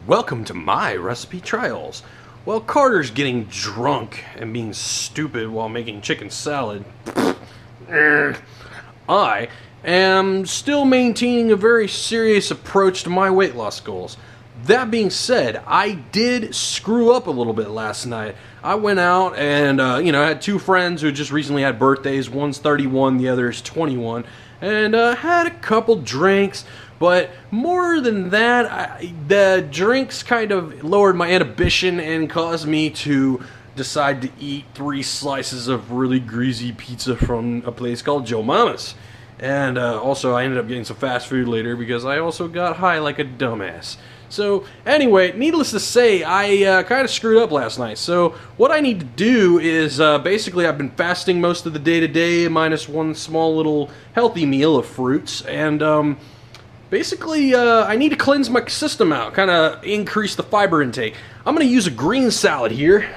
Welcome to my recipe trials. While Carter's getting drunk and being stupid while making chicken salad, I am still maintaining a very serious approach to my weight loss goals. That being said, I did screw up a little bit last night. I went out and, I had two friends who just recently had birthdays. One's 31, the other is 21. And had a couple drinks. But more than that, the drinks kind of lowered my inhibition and caused me to decide to eat 3 slices of really greasy pizza from a place called Joe Mama's. And also I ended up getting some fast food later because I also got high like a dumbass. So anyway, needless to say, I kind of screwed up last night. So what I need to do is basically I've been fasting most of the day today, minus one small little healthy meal of fruits. And basically, I need to cleanse my system out, kind of increase the fiber intake. I'm going to use a green salad here.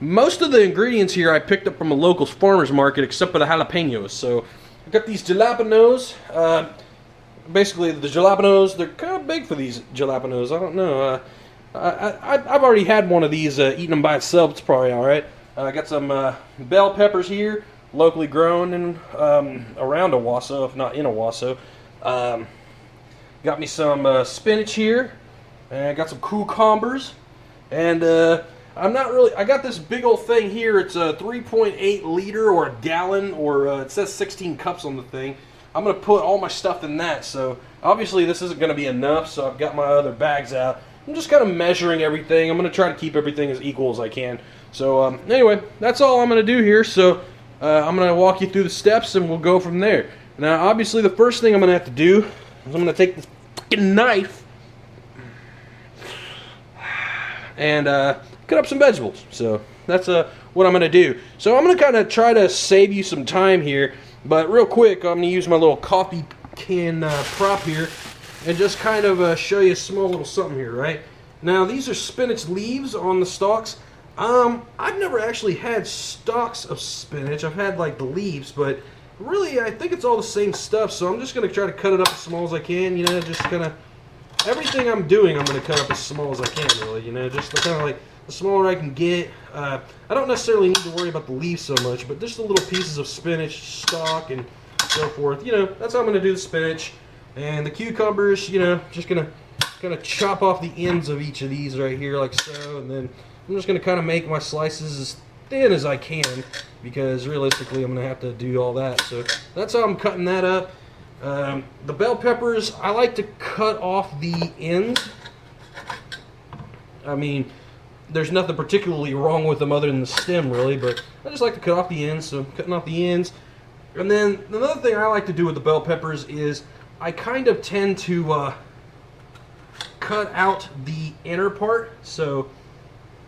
Most of the ingredients here I picked up from a local farmer's market, except for the jalapenos. So I've got these jalapenos. Basically, the jalapenos, they're kind of big for these jalapenos. I don't know. I've already had one of these, eating them by itself. It's probably all right. I got some bell peppers here, locally grown and around Owasso, if not in Owasso. Got me some spinach here, and I got some cucumbers, and I got this big old thing here. It's a 3.8 liter or a gallon, or it says 16 cups on the thing. I'm going to put all my stuff in that, so obviously this isn't going to be enough, so I've got my other bags out. I'm just kind of measuring everything. I'm going to try to keep everything as equal as I can. So anyway, that's all I'm going to do here, so I'm going to walk you through the steps, and we'll go from there. Now, obviously, the first thing I'm going to have to do is I'm going to take this fucking knife and cut up some vegetables. So that's what I'm going to do. So I'm going to kind of try to save you some time here. But real quick, I'm going to use my little coffee can prop here and just kind of show you a small little something here, right? Now, these are spinach leaves on the stalks. I've never actually had stalks of spinach. I've had, like, the leaves, but really, I think it's all the same stuff, so I'm just going to try to cut it up as small as I can, just kind of, everything I'm doing I'm going to cut up as small as I can, really, just kind of like, the smaller I can get. I don't necessarily need to worry about the leaves so much, but just the little pieces of spinach, stalk, and so forth, that's how I'm going to do the spinach. And the cucumbers, just going to kind of chop off the ends of each of these right here, like so, and then I'm just going to kind of make my slices as thin as I can, because realistically I'm going to have to do all that. So that's how I'm cutting that up. The bell peppers, I like to cut off the ends. I mean, there's nothing particularly wrong with them other than the stem, really, but I just like to cut off the ends, so I'm cutting off the ends. And then another thing I like to do with the bell peppers is I kind of tend to cut out the inner part. So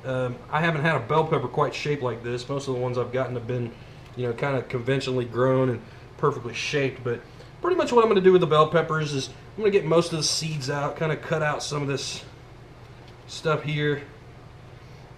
I haven't had a bell pepper quite shaped like this. Most of the ones I've gotten have been, kind of conventionally grown and perfectly shaped. But pretty much what I'm going to do with the bell peppers is I'm going to get most of the seeds out, kind of cut out some of this stuff here.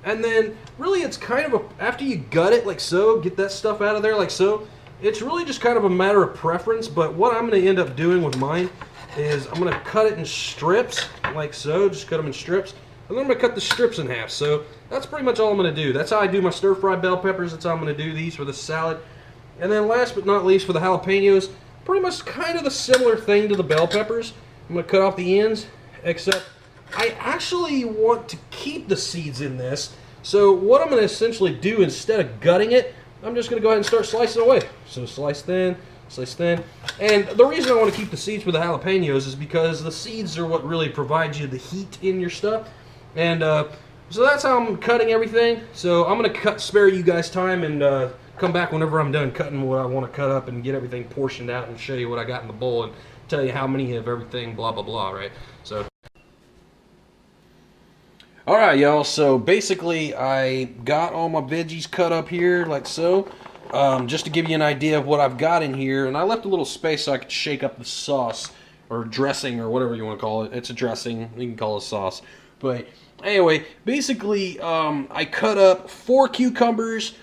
And then really it's kind of after you gut it like so, get that stuff out of there like so, it's really just kind of a matter of preference. But what I'm going to end up doing with mine is I'm going to cut it in strips like so, just cut them in strips. And then I'm going to cut the strips in half. So that's pretty much all I'm going to do. That's how I do my stir-fried bell peppers. That's how I'm going to do these for the salad. And then last but not least, for the jalapenos, pretty much kind of the similar thing to the bell peppers. I'm going to cut off the ends, except I actually want to keep the seeds in this. So what I'm going to essentially do, instead of gutting it, I'm just going to go ahead and start slicing away. So slice thin, slice thin. And the reason I want to keep the seeds for the jalapenos is because the seeds are what really provides you the heat in your stuff. And so that's how I'm cutting everything. So I'm going to spare you guys time and come back whenever I'm done cutting what I want to cut up and get everything portioned out and show you what I got in the bowl and tell you how many of everything, blah, blah, blah, right? So, alright, y'all. So basically I got all my veggies cut up here like so. Just to give you an idea of what I've got in here. And I left a little space so I could shake up the sauce or dressing or whatever you want to call it. It's a dressing. You can call it sauce. But anyway, basically, I cut up 4 cucumbers,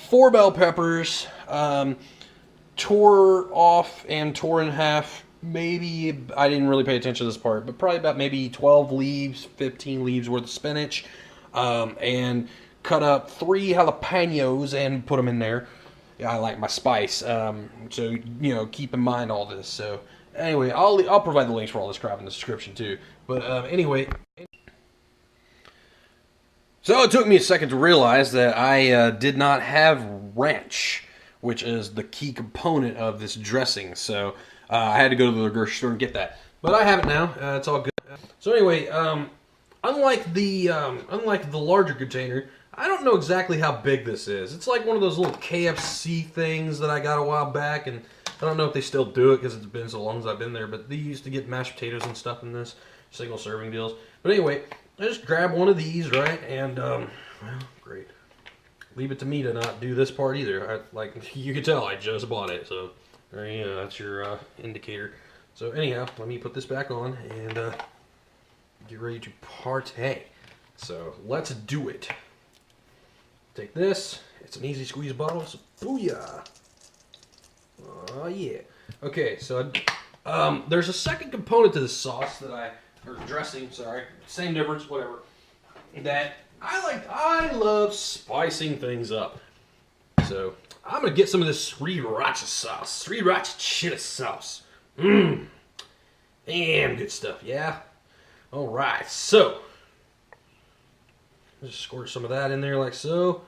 4 bell peppers, tore off and tore in half maybe, I didn't really pay attention to this part, but probably about maybe 12 leaves, 15 leaves worth of spinach, and cut up 3 jalapenos and put them in there. Yeah, I like my spice, so, you know, keep in mind all this. So, anyway, I'll provide the links for all this crap in the description, too. But, anyway... So it took me a second to realize that I did not have ranch, which is the key component of this dressing. So I had to go to the grocery store and get that. But I have it now. It's all good. So anyway, unlike the larger container, I don't know exactly how big this is. It's like one of those little KFC things that I got a while back, and I don't know if they still do it because it's been so long as I've been there. But they used to get mashed potatoes and stuff in this single serving deals. But anyway, I just grab one of these, right, and, well, great. Leave it to me to not do this part either. Like, you can tell I just bought it, so, yeah, that's your indicator. So, anyhow, let me put this back on and get ready to partay. So, let's do it. Take this. It's an easy squeeze bottle, so booyah. Oh, yeah. Okay, so, there's a second component to this sauce that or dressing, sorry, same difference, whatever, that I love spicing things up. So, I'm going to get some of this Sriracha sauce, Sriracha chili sauce. Damn good stuff, yeah? Alright, so, just squirt some of that in there like so.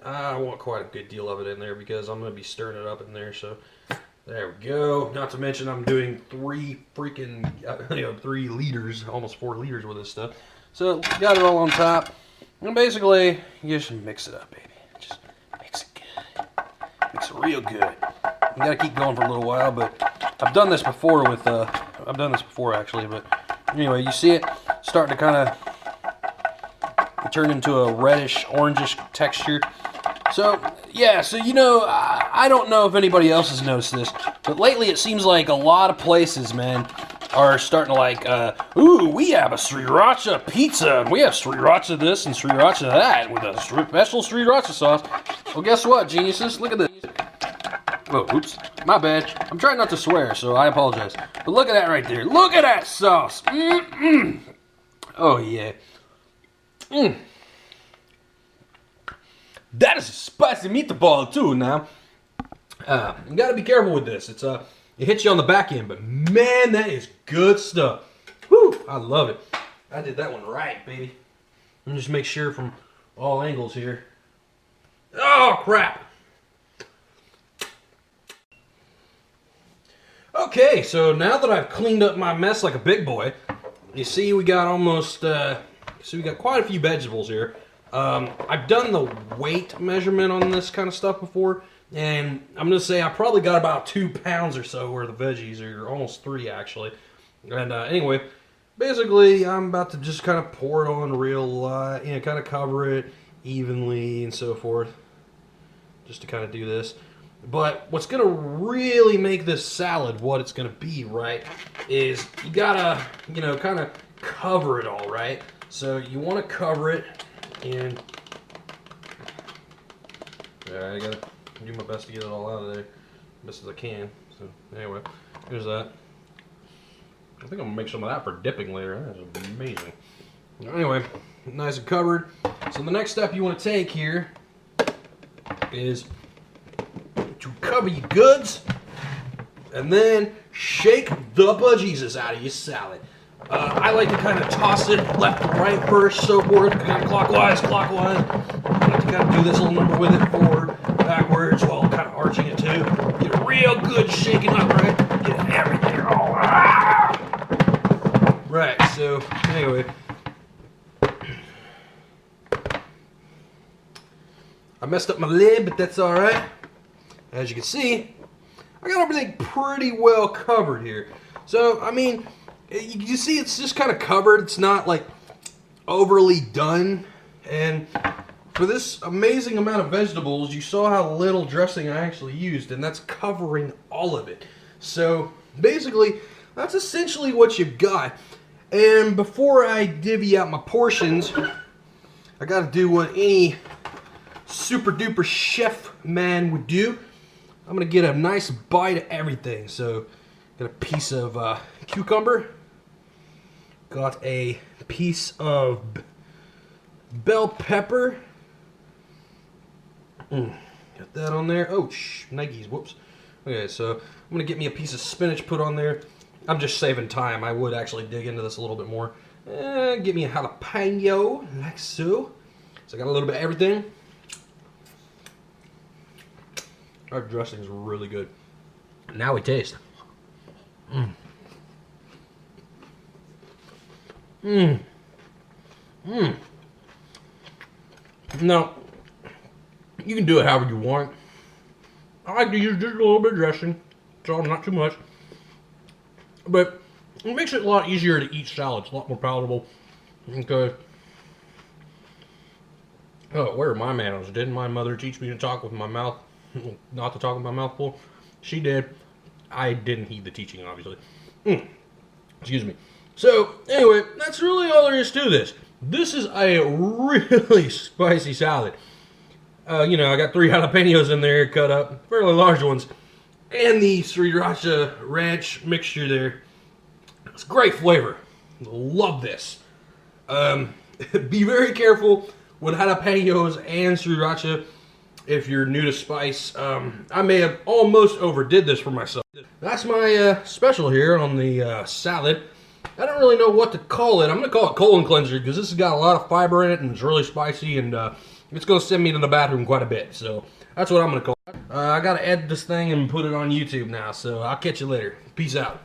I want quite a good deal of it in there because I'm going to be stirring it up in there, so... There we go. Not to mention I'm doing 3 liters, almost 4 liters with this stuff. So, got it all on top. And basically, you just mix it up, baby. Just mix it good. Mix it real good. You gotta keep going for a little while, but I've done this before with, I've done this before actually, but anyway, you see it starting to kind of turn into a reddish, orangish texture. So, yeah, so you know, I don't know if anybody else has noticed this, but lately it seems like a lot of places, man, are starting to like, ooh, we have a Sriracha pizza, and we have Sriracha this and Sriracha that, with a special Sriracha sauce. Well, guess what, geniuses? Look at this. Oh, oops, my bad. I'm trying not to swear, so I apologize. But look at that right there. Look at that sauce. Oh, yeah. That is a spicy meatball too. Now, you gotta be careful with this. It hits you on the back end, but man, that is good stuff. Whew, I love it. I did that one right, baby. Let me just make sure from all angles here. Oh crap! Okay, so now that I've cleaned up my mess like a big boy, you see we got almost. So we got quite a few vegetables here. I've done the weight measurement on this kind of stuff before, and I'm going to say I probably got about 2 pounds or so worth of veggies, or almost 3 actually. And anyway, basically I'm about to just kind of pour it on real light, you know, kind of cover it evenly and so forth, just to kind of do this. But what's going to really make this salad what it's going to be, right, is you got to, you know, kind of cover it all, right? So you want to cover it. And yeah, I gotta do my best to get it all out of there, best as I can. So anyway, here's that. I think I'm gonna make some of that for dipping later. That's amazing. Anyway, nice and covered. So the next step you want to take here is to cover your goods, and then shake the bejesus out of your salad. I like to kind of toss it left to right first, so forth, kind of clockwise. I like to kind of do this little number with it, forward, backwards, while kind of arching it too. Get real good shaking up, right? Get everything all right. So anyway, I messed up my lid, but that's all right. As you can see, I got everything pretty well covered here. So I mean, you see it's just kind of covered. It's not like overly done. And for this amazing amount of vegetables, you saw how little dressing I actually used, and that's covering all of it. So basically, that's essentially what you've got. And before I divvy out my portions, I got to do what any super duper chef man would do. I'm going to get a nice bite of everything. So Got a piece of cucumber. Got a piece of bell pepper. Got that on there. Oh, Nikes, whoops. Okay, so I'm going to get me a piece of spinach put on there. I'm just saving time. I would actually dig into this a little bit more. Get me a jalapeno, like so. So I got a little bit of everything. Our dressing is really good. Now we taste. Now, you can do it however you want. I like to use just a little bit of dressing, so not too much. But it makes it a lot easier to eat salads, a lot more palatable. Okay. Oh, where are my manners? Didn't my mother teach me to talk with my mouth, not to talk with my mouth full? She did. I didn't heed the teaching, obviously. Excuse me. So, anyway, that's really all there is to this. This is a really spicy salad. I got 3 jalapenos in there cut up, fairly large ones, and the Sriracha ranch mixture there. It's great flavor. Love this. Be very careful with jalapenos and Sriracha if you're new to spice. I may have almost overdid this for myself. That's my special here on the salad. I don't really know what to call it. I'm going to call it colon cleanser because this has got a lot of fiber in it and it's really spicy, and it's going to send me to the bathroom quite a bit. So that's what I'm going to call it. I got to edit this thing and put it on YouTube now, so I'll catch you later. Peace out.